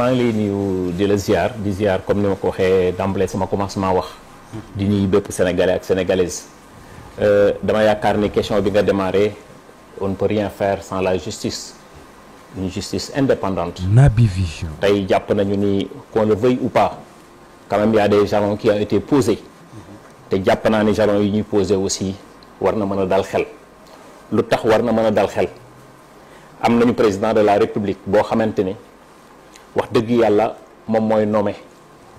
maa ngi lay nuyu di la ziar comme ni ma ko waxee d'emblée sama commencement wax. di nuyu bépp sénégalais ak sénégalaise. dama yaakaar ni question bi nga démarré on ne peut rien faire sans la justice. Une justice indépendante. Naby Vision. tey jàpp nañu ni qu'on le veuille ou pas quand même il y a des jalons qui ont été posés. te jàpp naa ni jalons yi ñuy posé aussi war na mën a dal xel. lu tax war na mën a dal xel am nañu président de la république boo xamante ni wax dëgg yàlla moom mooy nommé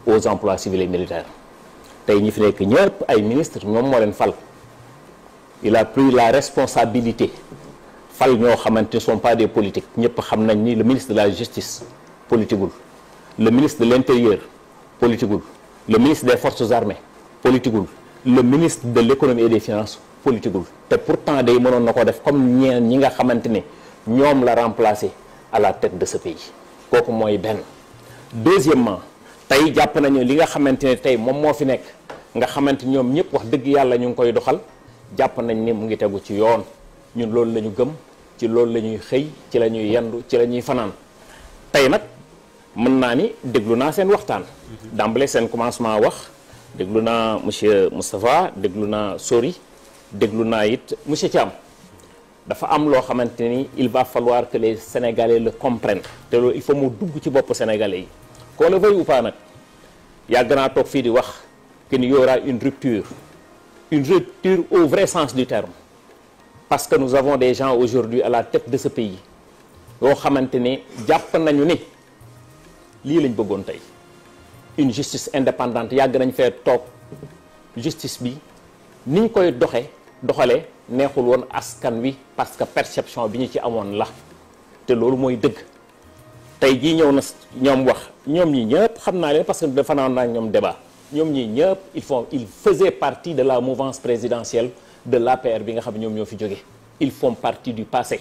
aux emplois civils et militaires tey ñi fi nekk ñëpp ay ministres ñoom moo leen fal. il a pris la responsabilité. fal ñoo xamante ne sont pas des politiques ñëpp xam nañ ni le ministre de la justice politiqueul le ministre de l'intérieur politiqueul le ministre des forces armées politiqueul le ministre de l'économie et des finances politiqueul te pourtant day mënoon na ko def comme ñeen ñi nga xamante ne ñoom la remplacer à la tête de ce pays kooku mooy benn. deuxièmement tey jàpp nañu li nga xamante ne tey moom moo fi nekk nga xamante ñoom ñëpp wax dëgg yàlla ñu ngi koy doxal jàpp nañ ni mu ngi tegu ci yoon. ñun loolu la ñu gëm ci loolu la ñuy xëy ci la ñuy yendu ci la ñuy fanaan tey nag mën naa ni déglu naa seen waxtaan. d'emblée seen commencement wax déglu naa monsieur Moustapha déglu naa Sori déglu naa it monsieur Thiam dafa am loo xamante ni il va falloir que les Sénégalais le comprennent te loolu il faut mu dugg ci bopp Sénégalais yi qu'on le veuille ou pas nag yàgg naa toog fii di wax que ni y aura une rupture au vrai sens du terme. Parce que nous avons des gens aujourd'hui à la tête de ce pays yoo xamante ne jàpp nañu ni lii lañ bëggoon tey une justice indépendante yàgg nañ fee toog justice bi niñ koy doxalee neexul woon askan wi parce que perception bi ñu ci amoon la te loolu mooy dëgg tey jii ñëw na ñoom wax ñoom ñi ñëpp xam naa leen parce que dafa naan naa ñoom débat ñoom ñi ñëpp ils faisaient partie de la mouvance présidentielle de l'APR bi nga xam ñoom ñoo fi jóge ils font partie du passé.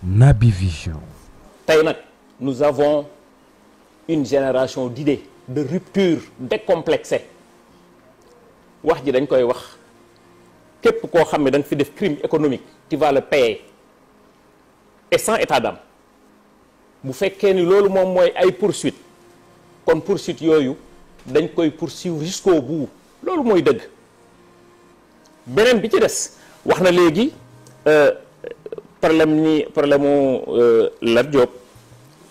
Naby Vision. tey nag nous avons une génération d'idées de rupture décomplexée wax ji dañ koy wax képp koo xam ne da nga fi def crime économique tu vas le payer et sans état d'âme bu fekkee ni loolu moom mooy ay poursuites kon poursuites yooyu dañ koy poursuivre jusqu'au bout loolu mooy dëgg. beneen bi ci des wax na léegi problème mu Lat Diop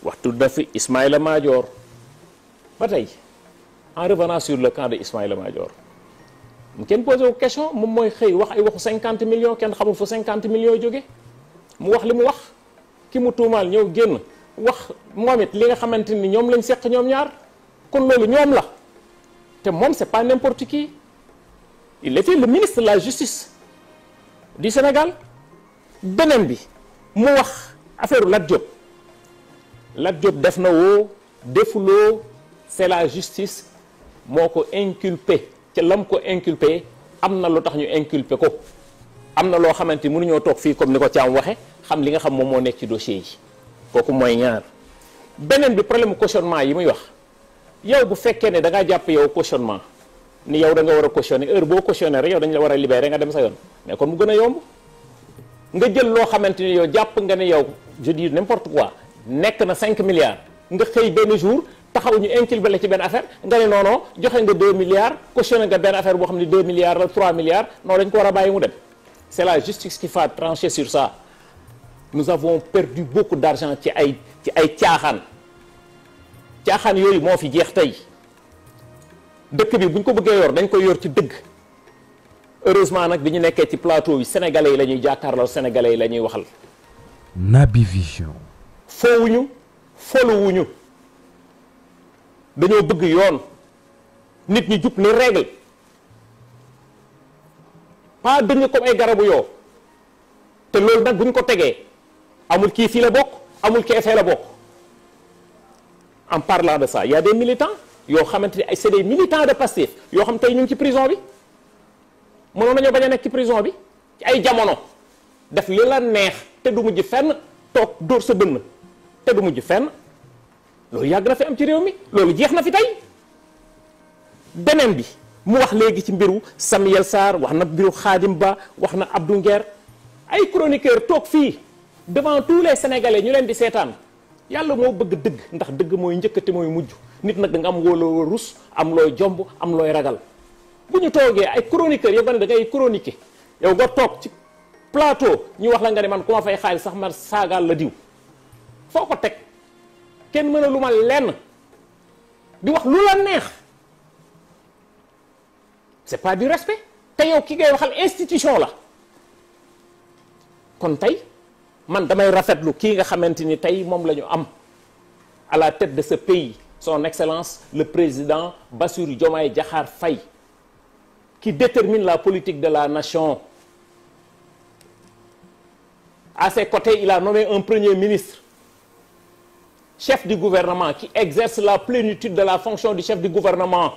waxtu na fi Ismaïla Madior ba tey en revenant sur le camp de Ismaïla Madior kenn posé wu question moom mooy xëy wax ay waxu 50 millions kenn xamul fu 50 millions jóge mu wax li mu wax ki mu tuumaal ñëw génn wax moom it li nga xamante ni ñoom lañ seq ñoom ñaar kon loolu ñoom la te moom c'est pas n'importe qui. Il était le ministre de la justice du Sénégal beneen bi mu wax affaire Lat Diop def na woo defuloo c'est la justice moo ko inculpé ca lam ko inculpé am na lu tax ñu inculpé ko am na loo xamante ni mënuñoo toog fii comme ni ko Thiam waxe xam li nga xam moom moo nekk ci dossier yi kooku mooy ñaar beneen bi problème cautionnement yi muy wax yow bu fekkee ne da ngaa jàpp yow cautionnement ni yow da nga war a cautionner heure boo cautionner rek yow dañu la war a libérer nga dem sa yoon mais kon mu gën a yomb nga jël loo xamante ni yow jàpp nga ne yow je dis n'importe quoi nekk na 5 milliards nga xëy benn jour taxaw ñu inculpé la ci benn affaire nga ne non non joxe nga 2 milliards cautionner nga benn affaire boo xam ne 2 milliards la 3 milliards non dañ ko war a bàyyi mu dem c'est la justice qui va trancher sur ça nous avons perdu beaucoup d'argent ci ay caaxaan yooyu moo fi jeex tey. dëkk bi bu ñu ko bëggee yor dañ koy yor ci dëgg heureusement nag bi ñu nekkee ci plateau yi sénégalais yi la ñuy jàkkaarloo sénégalais yi la ñuy waxal. Naby Vision. foowuñu foluwuñu dañoo bëgg yoon nit ñi jub ni règle pas dëng comme ay garabu yoo te loolu nag bu ñu ko tegee amul kii fii la bokk amul kii fee la bokk en parlant de ça il y a des militants. yoo xamante ni ay c'est des militants de Pastef yoo xam tey ñu ngi ci prison bi mënoon nañoo bañ a nekk ci prison bi ci ay jamono def li la neex te du mujj fenn toog dóor sa bënn te du mujj fenn loolu yàgg na fi am ci réew mi loolu jeex na fi tey beneen bi mu wax léegi ci mbiru Samuel Sarr wax na mbiru Khadim Ba wax na Abdou Nguer ay chroniqueurs toog fii devant tous les Sénégalais ñu leen di seetaan yàlla moo bëgg dëgg ndax dëgg mooy njëkkate mooy mujj nit nag da nga am wóoloo rus am looy jomb am looy ragal bu ñu toogee ay chroniqueurs yow nga ne da ngay chroniquer yow nga toog ci plateau ñu wax la nga ne man ku ma fay xaalis sax ma saagaal la diw foo ko teg kenn mën a lu ma lenn di wax lu la neex c'est pas du respect te yow ki ngay waxal institution la kon tey man damay rafetlu kii nga xamante ni tey moom la ñu am à la tête de ce pays son excellence le président Bassirou Diomaye Diakhar Faye qui détermine la politique de la nation. À ses côtés, il a nommé un premier ministre, chef du gouvernement, qui exerce la plénitude de la fonction du chef du gouvernement.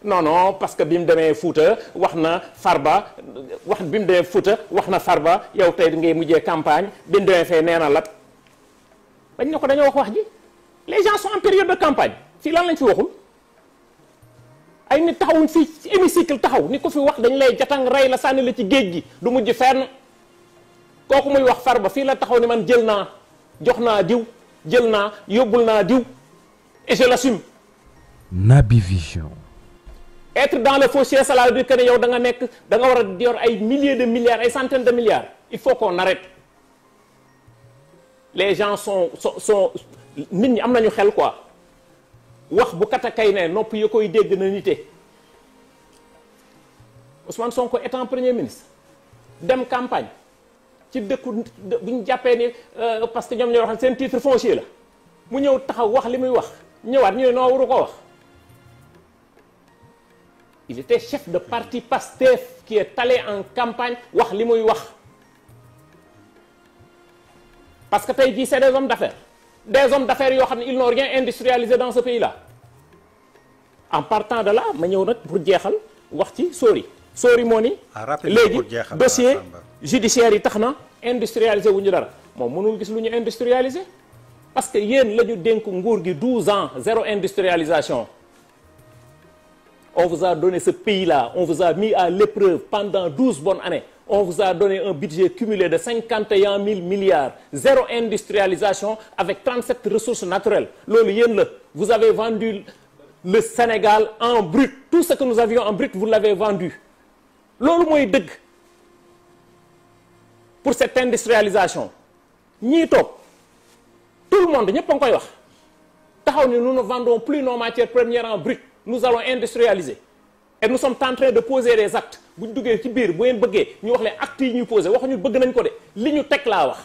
Non, parce que bi mu demee Fouta wax na Farba wax bi mu demee Fouta wax na Farba yow tey ngay mujjee campagne bi mu demee fee nee na lat bañ ne ko dañoo wax ji les gens sont en période de campagne fii lan lañ fi waxul ay nit taxawuñ fii ci hémicycle taxaw ni ko fi wax dañ lay jatang rey la sànni la ci géej gi du mujj fenn kooku muy wax Farba fii la taxaw ni man jël naa jox naa diw jël naa yóbbul naa diw et je l'assume. Naby Vision. Être dans le fossé, ça veut dire que yow da nga nekk da nga war a yor ay milliers de milliards ay centaines de milliards il faut qu'on arrête les gens sont nit ñi am nañu xel quoi wax bu katakay ne nopp yi koy dégg na nite Ousmane Sonko étant premier ministre dem campagne ci dëkku bu ñu jàppee ni parce que ñoom ñoo wax seen titre foncier la mu ñëw taxaw wax li muy wax ñëwaat ñu ne noo waru ko wax. Il était chef de parti PASTEF qui est allé en campagne wax li muy wax parce que tey jii c'est des hommes d'affaires yoo xam ne ils n'ont rien industrialisé dans ce pays-là. En partant de là ma ñëw nag pour jeexal wax ci Sori moo ni léegi dossier judiciaire yi tax na industrialisé wu ñu dara moom mënul gis lu ñu industrialisé parce que yéen la ñu dénk nguur gi 12 ans zéro industrialisation. On vous a donné ce pays-là, on vous a mis à l'épreuve pendant 12 bonnes années. On vous a donné un budget cumulé de 51 000 milliards, zéro industrialisation avec 37 ressources naturelles. Loolu yéen la, vous avez vendu le Sénégal en brut. Tout ce que nous avions en brut, vous l'avez vendu. Loolu mooy dëgg pour cette industrialisation. ñii toog tout le monde ñëpp a ngi koy wax taxaw ni nous ne vendons plus nos matières premières en brut. Nous allons industrialiser et nous sommes en train de poser des actes bu ñu duggee ci biir bu ngeen bëggee ñu wax leen actes yi ñuy poser waxuñu bëgg nañ ko de li ñu teg laa wax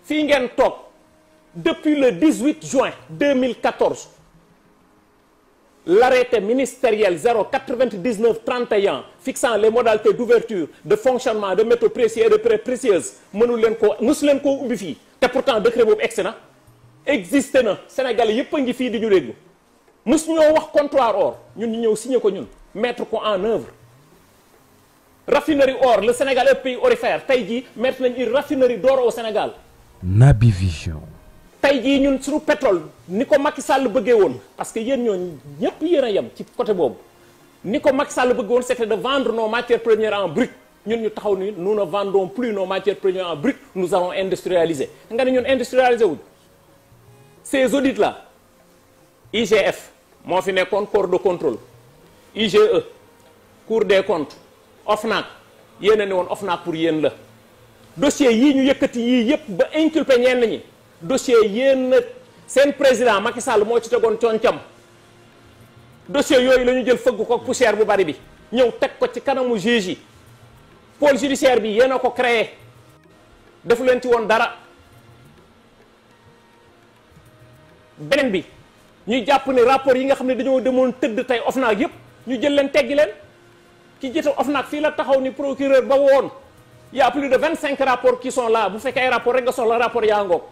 fii ngeen toog depuis le 18 juin 2014 l'arrêté ministériel 099-31 fixant les modalités d'ouverture de fonctionnement de métaux précieux et de pierres précieuses mënul leen ko mosu leen koo ubbi fii te pourtant décret boobu egsi na existé na Sénégalais yëpp a ngi fii di ñu déglu. mus ñoo wax comptoir or ñun ñu ñëw signé ko ñun mettre ko en œuvre raffinerie or le Sénégal est pays orifère tey jii mettre nañ une raffinerie d'or au Sénégal. Naby Vision. tey jii ñun suñu pétrole ni ko Macky Sall bëggee woon parce que yéen ñooñu ñëpp yéen a yem ci côté boobu ni ko Macky Sall bëggee woon c'était de vendre nos matières premières en brut ñun ñu taxaw ni nous ne vendons plus nos matières premières en brut nous allons industrialiser nga ne ñun industrialiser wuñ ces audits là IGF. moo fi nekkoon corps de contrôle IGE Cour des comptes OFNAC yéen a ne woon OFNAC pour yéen la dossier yii ñu yëkkati yii yëpp ba inculpé ñenn ñi dossier yéen seen président Macky Sall moo ci tegoon concam dossier yooyu la ñu jël fëgg ko poussière bu bari bi ñëw teg ko ci kanamu juge yi pôle judiciaire bi yéen a ko créé defu leen ci woon dara beneen bi ñu jàpp ne rapport yi nga xam ne dañoo demoon tëdd tey OFNAC yëpp ñu jël leen teggi leen ki jiite OFNAC fii la taxaw ni procureur ba woon y a plus de 25 rapports qui sont là bu fekkee ay rapport rek nga soxla rapport yaa ngoog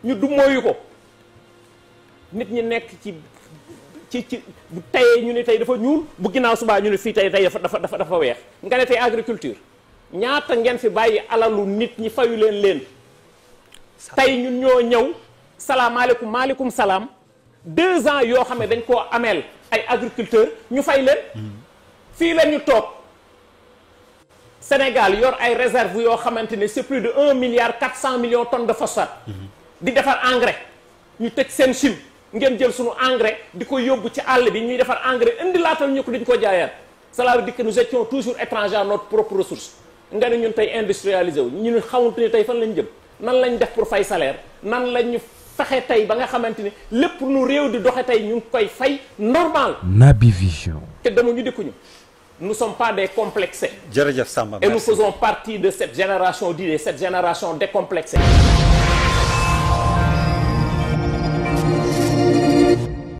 ñu dummóoyu ko nit ñi nekk ci bu teyee ñu ne tey dafa ñuul bu ginnaaw subaa ñu ne fii tey dafa weex nga ne tey agriculture ñaata ngeen fi bàyyi alalu nit ñi fayu leen tey ñun ñoo ñëw salaamaaleykum maaleykum salaam 2 ans yoo xam ne dañ koo ameel ay agriculteurs ñu fay leen fii la ñu toog Sénégal yor ay réserves yoo xamante ne c'est plus de 1 milliard 400 millions tonnes de phosphate. di defar engrais ñu tëj seen Chine ngeen jël suñu engrais di ko yóbbu ci àll bi ñuy defar engrais indi laatal ñu ko dañ ko jaayaat. Cela veut dire que nous étions toujours étrangers à notre propre ressource nga ne ñun tey industrialisé wu ñu xamutu ni tey fan lañ jëm nan lañ def pour fay salaire nan lañ fexe tey ba nga xamante ni lépp nu réew di doxe tey ñu ngi koy fay normal. Naby Vision. te demuñu dikkuñu. Nous ne sommes pas des complexés. Jërëjëf Samba, et nous merci. faisons partie de cette génération d'idées, cette génération décomplexée.